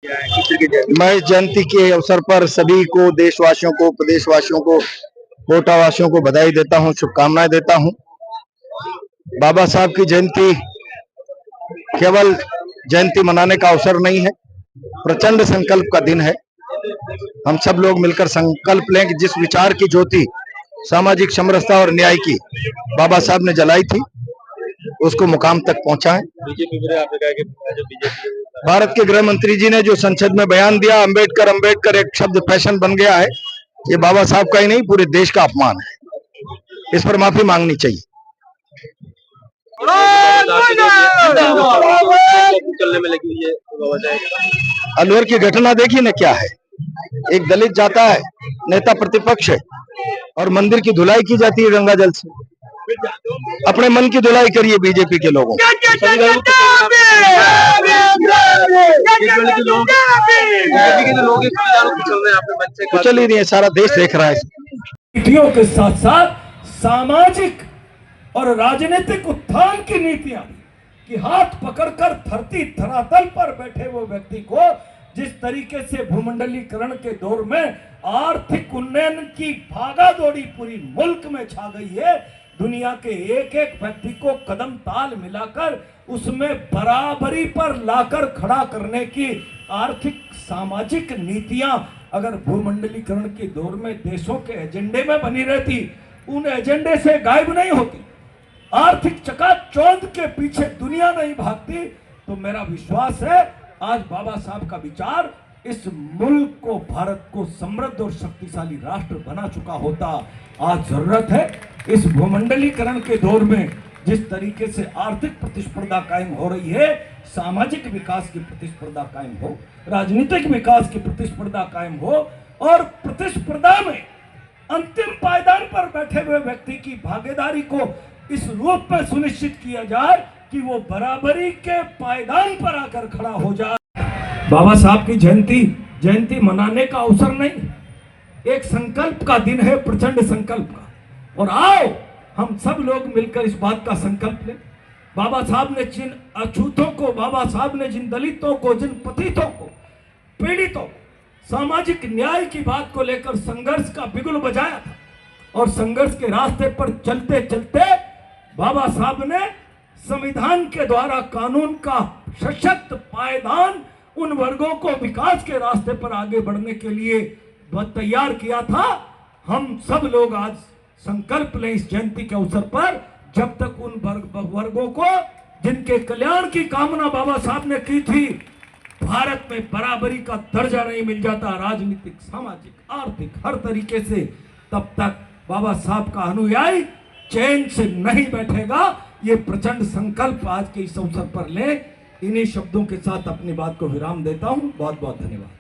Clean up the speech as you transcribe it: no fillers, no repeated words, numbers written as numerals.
मैं जयंती के अवसर पर सभी को, देशवासियों को, प्रदेशवासियों को, कोटावासियों को बधाई देता हूं, शुभकामनाएं देता हूं। बाबा साहब की जयंती केवल जयंती मनाने का अवसर नहीं है, प्रचंड संकल्प का दिन है। हम सब लोग मिलकर संकल्प लें कि जिस विचार की ज्योति सामाजिक समरसता और न्याय की बाबा साहब ने जलाई थी, उसको मुकाम तक पहुंचाएं। भारत के गृह मंत्री जी ने जो संसद में बयान दिया, अंबेडकर अंबेडकर एक शब्द फैशन बन गया है, ये बाबा साहब का ही नहीं पूरे देश का अपमान है। इस पर माफी मांगनी चाहिए। अलवर की घटना देखी ना क्या है। एक दलित जाता है, नेता प्रतिपक्ष है, और मंदिर की धुलाई की जाती है गंगा जल से। अपने मन की धुलाई करिए बीजेपी के लोगों। कुचल ही नहीं है, सारा देश देख रहा है। नीतियों के साथ साथ सामाजिक और राजनीतिक उत्थान की नीतियां कि हाथ पकड़कर धरती धरातल पर बैठे वो व्यक्ति को जिस तरीके से भूमंडलीकरण के दौर में आर्थिक उन्नयन की भागादौड़ी पूरी मुल्क में छा गई है, दुनिया के एक एक व्यक्ति को कदम ताल मिलाकर उसमें बराबरी पर लाकर खड़ा करने की आर्थिक सामाजिक नीतियां अगर भूमंडलीकरण के दौर में देशों के एजेंडे में बनी रहती, उन एजेंडे से गायब नहीं होती, आर्थिक चकाचौंध के पीछे दुनिया नहीं भागती, तो मेरा विश्वास है आज बाबा साहब का विचार इस मुल्क को, भारत को समृद्ध और शक्तिशाली राष्ट्र बना चुका होता। आज जरूरत है इस भूमंडलीकरण के दौर में जिस तरीके से आर्थिक प्रतिस्पर्धा कायम हो रही है, सामाजिक विकास की प्रतिस्पर्धा कायम हो, राजनीतिक विकास की प्रतिस्पर्धा कायम हो, और प्रतिस्पर्धा में अंतिम पायदान पर बैठे हुए व्यक्ति की भागीदारी को इस रूप में सुनिश्चित किया जाए कि वो बराबरी के पायदान पर आकर खड़ा हो जाए। बाबा साहब की जयंती मनाने का अवसर नहीं, एक संकल्प का दिन है, प्रचंड संकल्प का। और आओ हम सब लोग मिलकर इस बात का संकल्प लें। बाबा साहब ने जिन अछूतों को, बाबा साहब ने जिन दलितों को, जिन पतितों को, पीड़ितों को सामाजिक न्याय की बात को लेकर संघर्ष का बिगुल बजाया था, और संघर्ष के रास्ते पर चलते चलते बाबा साहब ने संविधान के द्वारा कानून का सशक्त पायदान उन वर्गों को विकास के रास्ते पर आगे बढ़ने के लिए तैयार किया था। हम सब लोग आज संकल्प लें इस जयंती के अवसर पर, जब तक उन वर्गों को जिनके कल्याण की कामना बाबा साहब ने की थी, भारत में बराबरी का दर्जा नहीं मिल जाता, राजनीतिक, सामाजिक, आर्थिक हर तरीके से, तब तक बाबा साहब का अनुयायी चैन से नहीं बैठेगा। ये प्रचंड संकल्प आज के इस अवसर पर ले। इन्हीं शब्दों के साथ अपनी बात को विराम देता हूं। बहुत बहुत धन्यवाद।